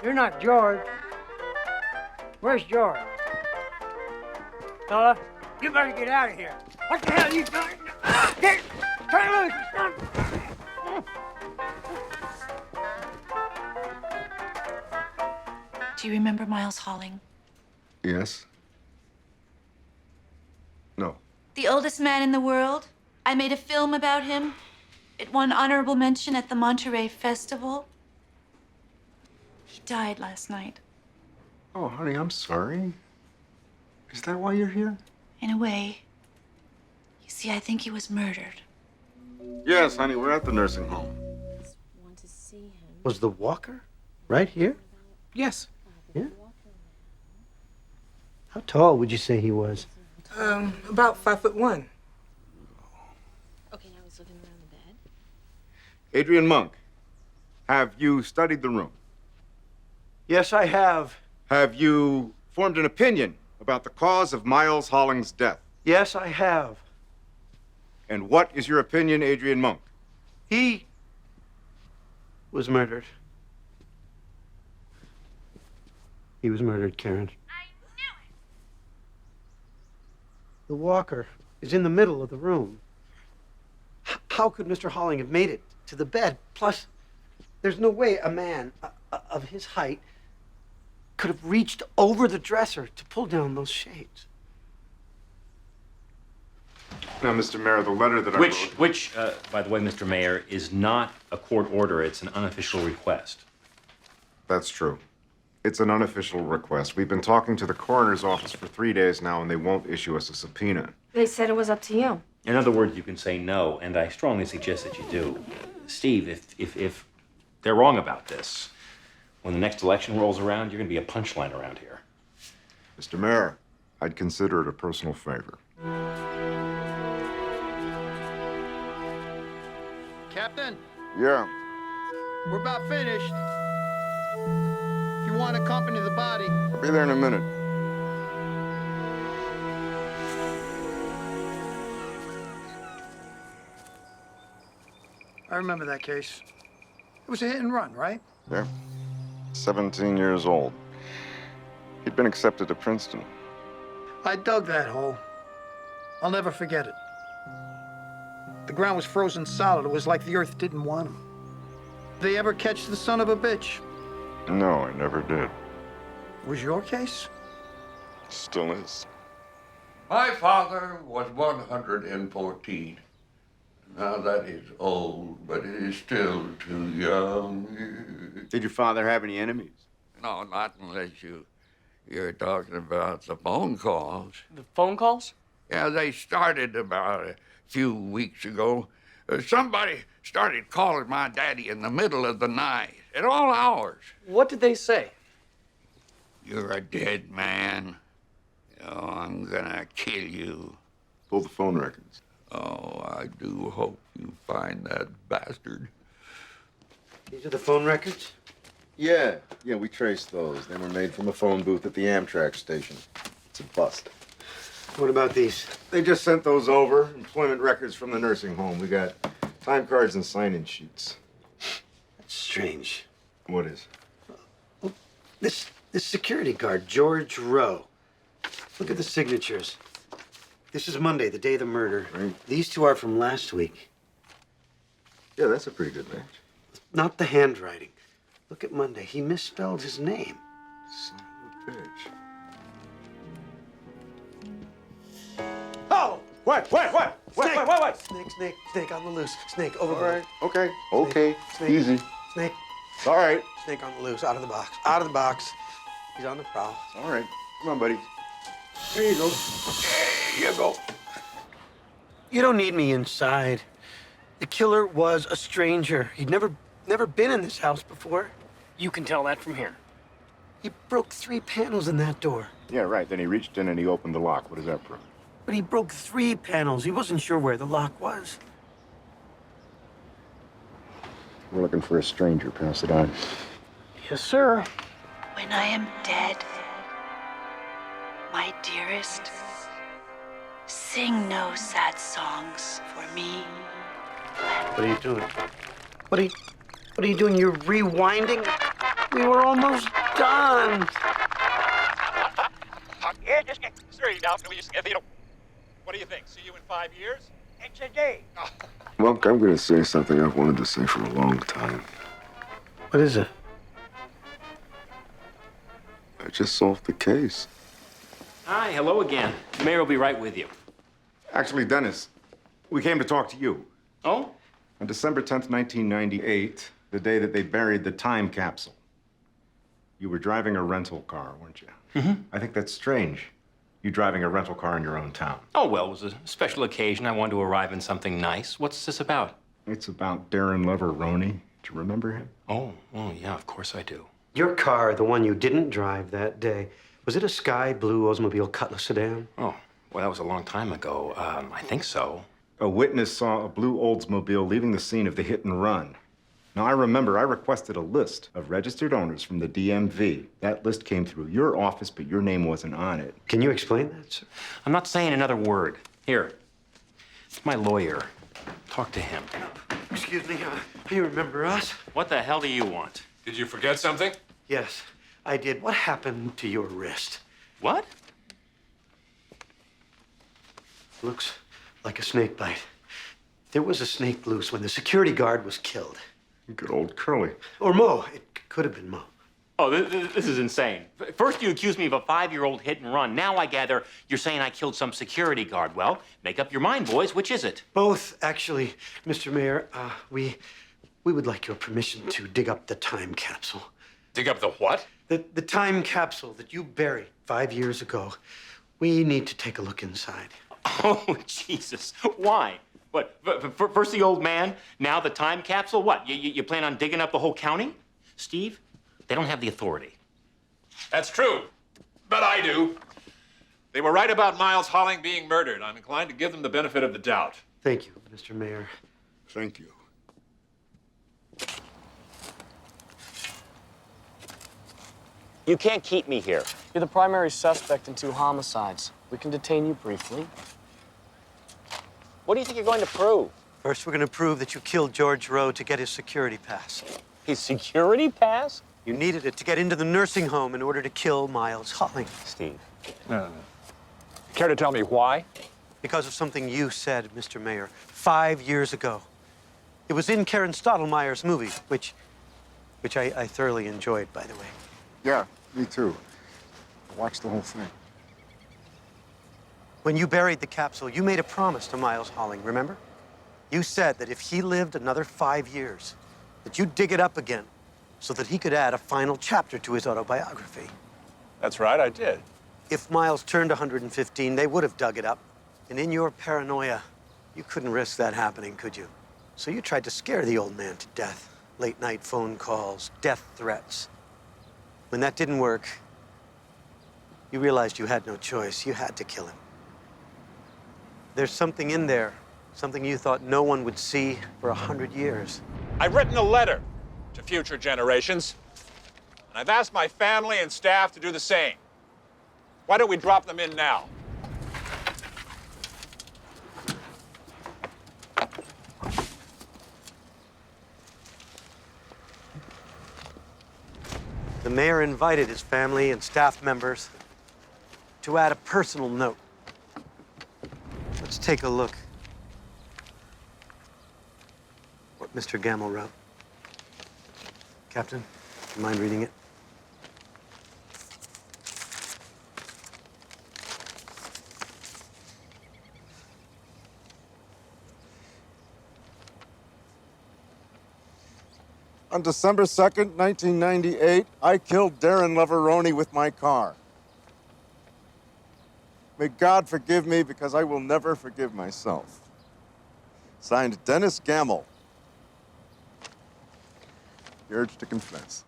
You're not George. Where's George? Fella, you better get out of here. What the hell are you doing? Get, turn loose. Do you remember Miles Holling? Yes. No. The oldest man in the world? I made a film about him. It won honorable mention at the Monterey Festival. He died last night. Oh, honey, I'm sorry. Is that why you're here? In a way. You see, I think he was murdered. Yes, honey, we're at the nursing home. Want to see him. Was the walker right here? Yes. Yeah. How tall would you say he was? About 5'1". Okay, now he's looking around the bed. Adrian Monk, have you studied the room? Yes, I have. Have you formed an opinion about the cause of Miles Holling's death? Yes, I have. And what is your opinion, Adrian Monk? He was murdered. He was murdered, Karen. I knew it! The walker is in the middle of the room. How could Mr. Holling have made it to the bed? Plus, there's no way a man of his height could have reached over the dresser to pull down those shades. Now, Mr. Mayor, the letter that I wrote... Which, by the way, Mr. Mayor, is not a court order. It's an unofficial request. That's true. It's an unofficial request. We've been talking to the coroner's office for 3 days now, and they won't issue us a subpoena. They said it was up to you. In other words, you can say no, and I strongly suggest that you do. Steve, if they're wrong about this, when the next election rolls around, you're going to be a punchline around here. Mr. Mayor, I'd consider it a personal favor. Captain, Yeah. we're about finished. If you want to accompany the body. I'll be there in a minute. I remember that case. It was a hit and run, right? Yeah. 17 years old. He'd been accepted to Princeton. I dug that hole. I'll never forget it. The ground was frozen solid. It was like the earth didn't want him. They ever catch the son of a bitch? No, I never did. Was your case? Still is. My father was 114. Now that is old, but it is still too young. Did your father have any enemies? No, not unless you're talking about the phone calls. The phone calls? Yeah, they started about a few weeks ago. Somebody started calling my daddy in the middle of the night, at all hours. What did they say? You're a dead man. Oh, I'm gonna kill you. Pull the phone records. Oh, I do hope you find that bastard. These are the phone records? Yeah, we traced those. They were made from a phone booth at the Amtrak station. It's a bust. What about these? They just sent those over. Employment records from the nursing home. We got time cards and sign-in sheets. That's strange. What is? This security guard, George Rowe. Look at the signatures. This is Monday, the day of the murder. Right. These two are from last week. Yeah, that's a pretty good match. Not the handwriting. Look at Monday. He misspelled his name. Son of a bitch. Oh! What? Snake on the loose. Snake, overboard. Okay. Snake. Easy. Snake. It's all right. Snake on the loose. Out of the box. Out of the box. He's on the prowl. It's all right. Come on, buddy. There you go. There you go. You don't need me inside. The killer was a stranger. He'd never been in this house before. You can tell that from here. He broke 3 panels in that door. Yeah, right. Then he reached in and he opened the lock. What does that prove? But he broke 3 panels. He wasn't sure where the lock was. We're looking for a stranger. Pass it on. Yes, sir. When I am dead, my dearest, sing no sad songs for me. What are you doing? What are you doing? You're rewinding? We were almost done. Yeah, just get straight now. What do you think? See you in 5 years? It's a day. Monk, I'm gonna say something I've wanted to say for a long time. What is it? I just solved the case. Hi, hello again. The mayor will be right with you. Actually, Dennis, we came to talk to you. Oh? On December 10th, 1998, the day that they buried the time capsule, you were driving a rental car, weren't you? Mm-hmm. I think that's strange. You driving a rental car in your own town. Oh, well, it was a special occasion. I wanted to arrive in something nice. What's this about? It's about Darren Leveroni. Do you remember him? Oh, yeah, of course I do. Your car, the one you didn't drive that day, was it a sky blue Oldsmobile Cutlass sedan? Oh, well, that was a long time ago. I think so. A witness saw a blue Oldsmobile leaving the scene of the hit and run. Now, I remember I requested a list of registered owners from the DMV. That list came through your office, but your name wasn't on it. Can you explain that, sir? I'm not saying another word. Here, it's my lawyer. Talk to him. Excuse me, you remember us? What the hell do you want? Did you forget something? Yes, I did. What happened to your wrist? What? Looks like a snake bite. There was a snake loose when the security guard was killed. Good old Curly. Or Mo. It could have been Mo. Oh, this is insane. First you accused me of a 5-year-old hit and run. Now I gather you're saying I killed some security guard. Well, make up your mind, boys. Which is it? Both, actually, Mr. Mayor. We would like your permission to dig up the time capsule. Dig up the what? The time capsule that you buried 5 years ago. We need to take a look inside. Oh, Jesus. Why? What, first the old man, now the time capsule? What, you plan on digging up the whole county? Steve, they don't have the authority. That's true, but I do. They were right about Miles Holling being murdered. I'm inclined to give them the benefit of the doubt. Thank you, Mr. Mayor. Thank you. You can't keep me here. You're the primary suspect in 2 homicides. We can detain you briefly. What do you think you're going to prove? First, we're going to prove that you killed George Rowe to get his security pass. His security pass? You needed it to get into the nursing home in order to kill Miles Holling. Steve. No. Care to tell me why? Because of something you said, Mr. Mayor, 5 years ago. It was in Captain Stottlemeyer's movie, which I thoroughly enjoyed, by the way. Yeah, me too. I watched the whole thing. When you buried the capsule, you made a promise to Miles Holling, remember? You said that if he lived another 5 years, that you'd dig it up again so that he could add a final chapter to his autobiography. That's right, I did. If Miles turned 115, they would have dug it up. And in your paranoia, you couldn't risk that happening, could you? So you tried to scare the old man to death. Late-night phone calls, death threats. When that didn't work, you realized you had no choice. You had to kill him. There's something in there, something you thought no one would see for 100 years. I've written a letter to future generations, and I've asked my family and staff to do the same. Why don't we drop them in now? The mayor invited his family and staff members to add a personal note. Let's take a look what Mr. Gamble wrote. Captain, do you mind reading it? On December 2nd, 1998, I killed Darren Leveroni with my car. May God forgive me because I will never forgive myself. Signed, Dennis Gamble. Urge to confess.